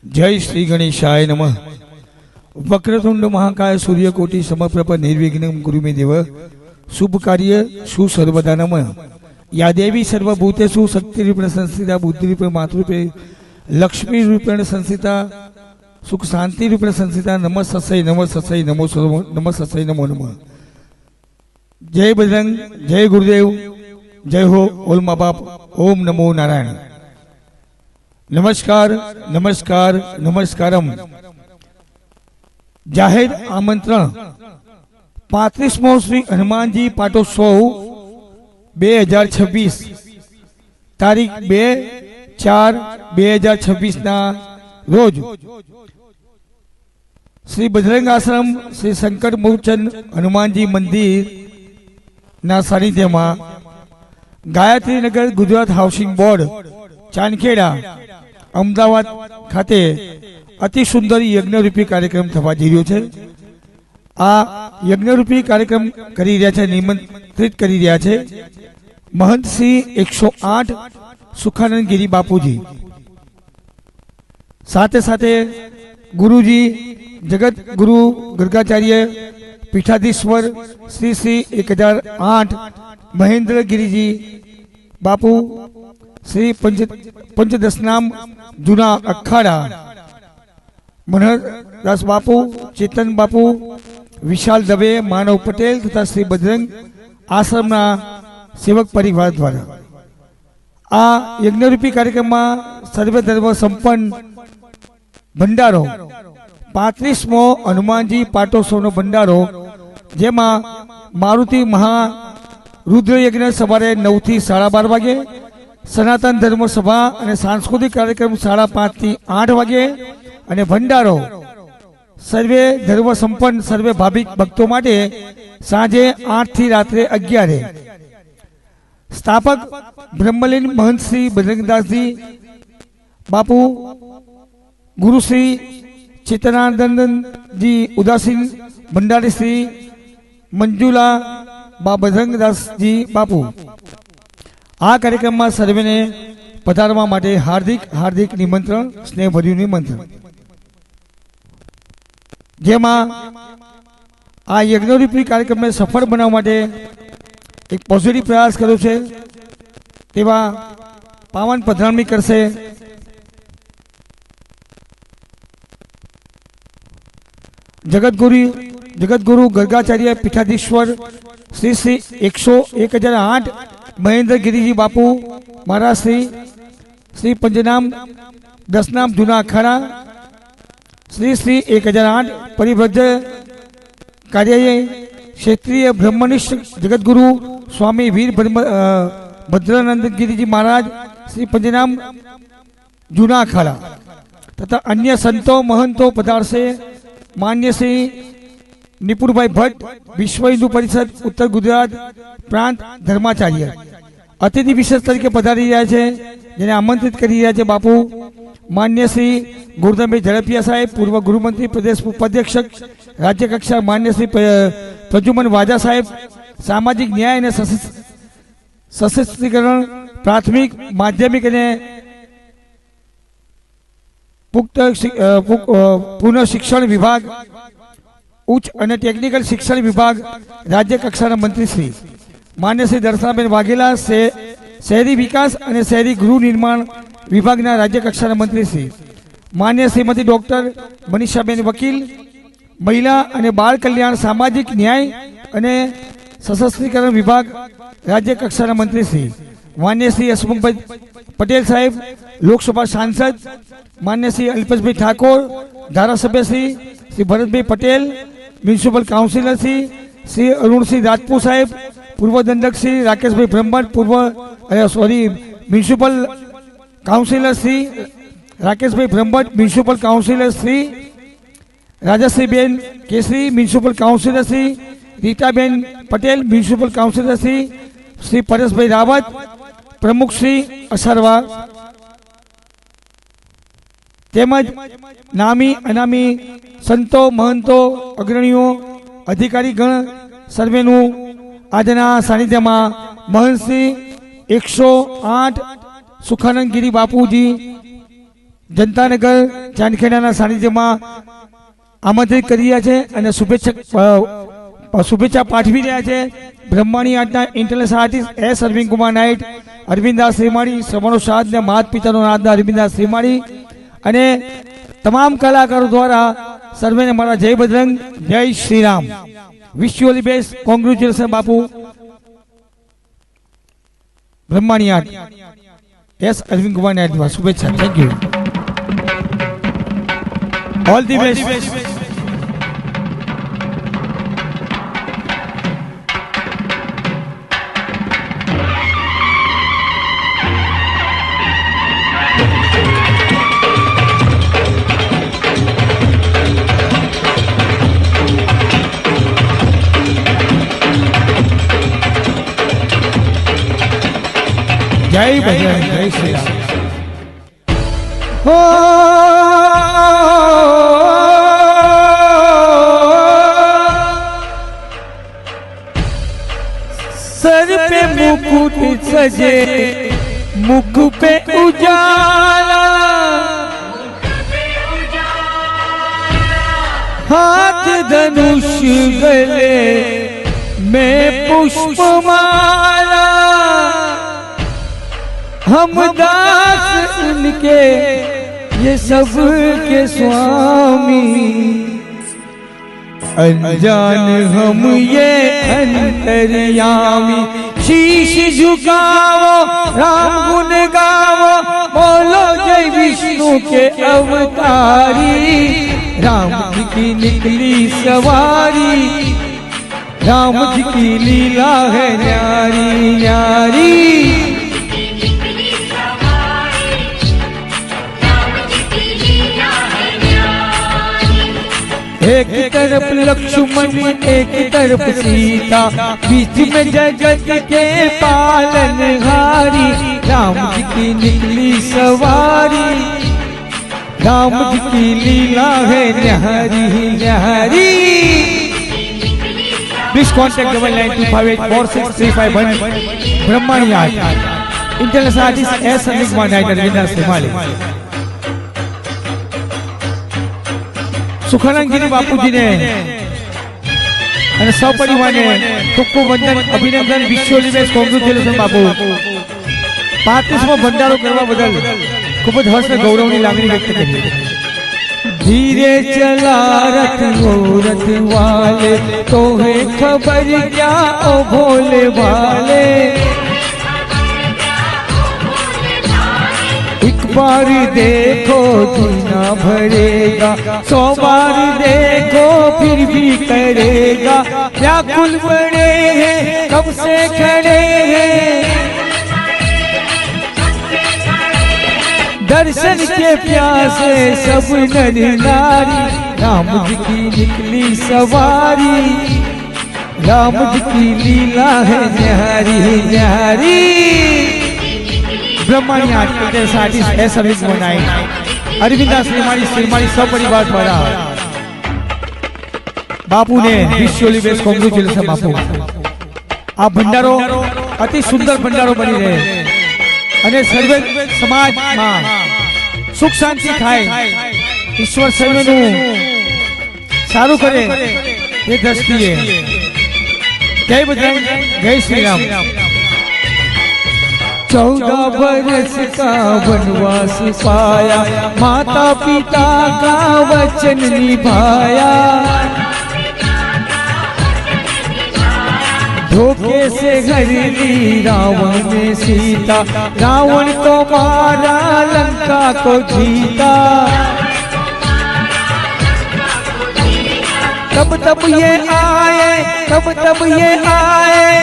जय श्री गणेशाय नमः। वक्रतुंड महाकाय सूर्यकोटि समप्रभ निर्विघ्नं कुरु मे देव। शुभ कार्य सुसर्वदा नमः। या देवी सर्वभूतेषु शक्तिरूपेण संस्थिता, बुद्धिरूपेण मातृरूपे, लक्ष्मी रूपेण संस्थिता, सुख शांति रूपेण संस्थिता। नमस्तस्यै नमस्तस्यै नमस्तस्यै नमो नमः। जय बजरंग, जय गुरुदेव, जय हो ओल माँ बाप। ओम नमो नारायण। नमस्कार नमस्कार नमस्कारम। जाहिर आमंत्रण 35मो श्री हनुमानजी पाटोत्सव 2026 तारीख 2/4/2026 ना रोज श्री बजरंग आश्रम श्री संकट मोचन हनुमानजी मंदिर ना सानिध्य में गायत्री नगर गुजरात हाउसिंग बोर्ड चांदखेड़ा अमदावाद खाते अति सुंदर यज्ञरूपी कार्यक्रम थवा जई रह्यो छे। आ यज्ञरूपी कार्यक्रम करी रह्या छे, निमंत्रित करी रह्या छे महंत श्री 108 सुखानंद गिरी बापूजी, साथे साथे गुरुजी जगत गुरु गर्गाचार्य पीठाधीश्वर श्री श्री 1008 महेंद्र गिरीजी बापू, श्री पंचदशनाम जूना अखाड़ा मनोहर दास बापू, चेतन बापू, विशाल दवे, मानव पटेल तथा श्री बजरंग आश्रम सेवक परिवार द्वारा आ यज्ञरूपी कार्यक्रम में सर्वे धर्म संपन्न भंडारो 35मो हनुमानजी पाटोत्सव भंडारो, जेमा मारुति महा रुद्र यज्ञ सवारे 9 થી 12:30 वागे, सनातन धर्म सभा और सांस्कृतिक कार्यक्रम 5:30 થી 8 वागे और भंडारो सर्वे धर्म संपन्न सर्वे भाविक भक्तों माटे सांजे 8 થી रात्रे 11। स्थापक ब्रह्मलीन महंत श्री बजरंगदास जी बापू, गुरु श्री चेतनानंद जी उदासीन, भंडारी श्री मंजुला बा बजरंगदास जी बापू। आ कार्यक्रम में सर्वे ने पधारवा माटे हार्दिक हार्दिक निमंत्रण, स्नेहभर्यु निमंत्रण। जेमा आ यज्ञरूपी कार्यक्रम में सफल बनावा माटे एक पॉजिटिव प्रयास कर्यो छे, तेवा पावन पधरामणी करशे जगतगुरु गर्गाचार्य पीठाधीश्वर श्री श्री 1008 महेंद्र गिरीजी बापू महाराज, श्री पंचनाम दशनाम जूना अखाड़ा, श्री श्री 1008 परिव्रज कार्यालय क्षेत्रीय ब्रह्मनिष्ठ जगतगुरु स्वामी वीर भद्रानंद गिरीजी महाराज, श्री पंचनाम जूना अखाड़ा तथा अन्य संतों महंतों पधारसे। मान्य श्री निपुण भाई भट्ट, विश्व हिंदू परिषद उत्तर गुजरात प्रांत धर्माचार्य अतिथि विशेष तरीके पधारी रह्या छे, जेने आमंत्रित करी रह्या छे बापू मान्य श्री गुरुधनभाई झड़पिया साहेब, पूर्व गृहमंत्री प्रदेश उपाध्यक्ष राज्य कक्षा मान्य श्री प्रजुमन वाजा साहेब, सामाजिक न्याय और सशक्तिकरण प्राथमिक माध्यमिक पुख्त पुनः शिक्षण विभाग, उच्च और टेक्निकल शिक्षण विभाग राज्य कक्षा मंत्री श्री मान्य श्री दर्शनाबेन वाघेला, शहरी विकास और शहरी गृह निर्माण विभाग राज्य कक्षा मंत्री श्री मान्य श्रीमती डॉक्टर मनीषाबेन वकील, महिला और बाल कल्याण सामाजिक न्याय और सशक्तिकरण विभाग राज्य कक्षा मंत्री श्री मान्य श्री हसमुख भाई पटेल साहेब, लोकसभा सांसद मान्य श्री अल्पेश भाई ठाकुर, धारासभ्य श्री भरत भाई पटेल, म्युनिसिपल काउंसिलर श्री अरुण सिंह राजपूत साहेब, पूर्व दंडक Shri Rakesh bhai Brahmbhatt, municipal councillor Shri Rakesh bhai Brahmbhatt, municipal councillor Shri Rajshree ben Kesari, municipal councillor Shri Ritaben Patel, municipal councillor Shri Paresh bhai Rawat, प्रमुख श्री असरवा तेमज नामी अनामी संतो महंतो अग्रणीओ अधिकारी गण सर्वेनु आजना सानिध्य में महंत श्री 108 सुखानंद गिरी बापूजी જનતાનગર ચાંદખેડાના સાનિધ્યમાં આમંત્રિત કરી રહ્યા છે અને શુભેચ્છા પાઠવી રહ્યા છે. બ્રહ્માણી આર્ટના international artist S Arvind Kumar Nait, Arvindas Shrimali, સભાનો સાથ ને માત પિતાનો નાદના અરવિંદાસ શ્રીમાળી અને તમામ કલાકારો દ્વારા સર્વેને મારા જય બજરંગ, જય Shri Ram. Wish you all the best. Congratulation Bapu. Brahmani art S Arvind Kumar Nait દ્વારા શુભેચ્છા. Thank you. All the best. જય બજરંગ, જય શ્રી રામ. હો सर पे मुकुट सजे, मुख पे उजाला, हाथ धनुष गले में पुष्पमाला, हम दास उनके ये सब के स्वामी, अनजान हम ये अंतर्यामी. शीश झुकाओ, राम गुण गाओ, बोलो जय विष्णु के अवतारी. राम जी की निकली सवारी, राम जी की लीला है न्यारी न्यारी. एक तरफ लक्ष्मण, एक तरफ सीता, बीच में जगत के पालनहारी. राम जी की निकली सवारी, राम जी की लीला है न्यारी न्यारी. Please contact 9925846351. Brahmani art international artist S Arvind Kumar Nait, Arvindas Shrimali. Sukhanandgiri બાપુજીને અને સપરિવારને ખૂબ ખૂબ વંદન, અભિનંદન. Wish you all the best. Congratulation Bapu. 35મો ભંડારો કરવા બદલ ખૂબ જ હર્ષ અને ગૌરવની લાગણી વ્યક્ત કરી. ધીરે ચલા રથ ઓ રથ વાલે, તો હે ખબર ક્યા ઓ ભોલે વાલે. एक बार देखो जीना भरेगा, 100 बार देखो फिर भी करेगा. व्याकुल बड़े हैं कब से खड़े हैं, दर्शन के प्यासे सब नर नारी. राम जी की निकली सवारी, राम जी की लीला है न्यारी न्यारी. Brahmani art artist S Arvind Kumar Nait, Arvindas Shrimali સપરિવાર દ્વારા બાપુને wish you all the best. Congratulation Bapu. આ ભંડારો અતિ સુંદર ભંડારો બની રહે અને સર્વે સમાજમાં સુખ શાંતિ થાય, ઈશ્વર સર્વેનું સારું કરે એ દ્રષ્ટિએ. જય બજરંગ, જય શ્રી રામ. 14 बरस का वनवास पाया, माता पिता का वचन निभाया. धोखे से घर ली रावण ने सीता, रावण को मारा लंका को जीता. तब तब ये आए, तब तब ये आए,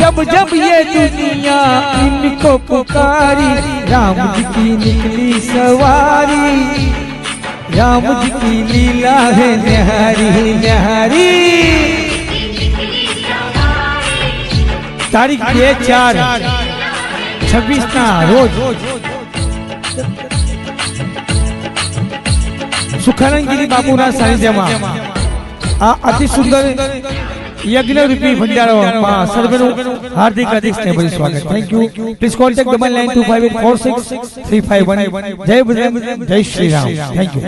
जब जब ये दुनिया इनको पुकारी. राम जी की निकली सवारी, राम जी की लीला है न्यारी न्यारी. तारीख 2/4/26 ના રોજ સુખાનંદગીરી બાપુના સાનિધ્યમાં આ અતિ સુંદર યજ્ઞ રૂપી ભંડારો સર્વેનું હાર્દિક સ્નેહભર્યું સ્વાગત. Thank you. Please contact 9925846351. જય બજરંગ, જય શ્રી રામ. Thank you.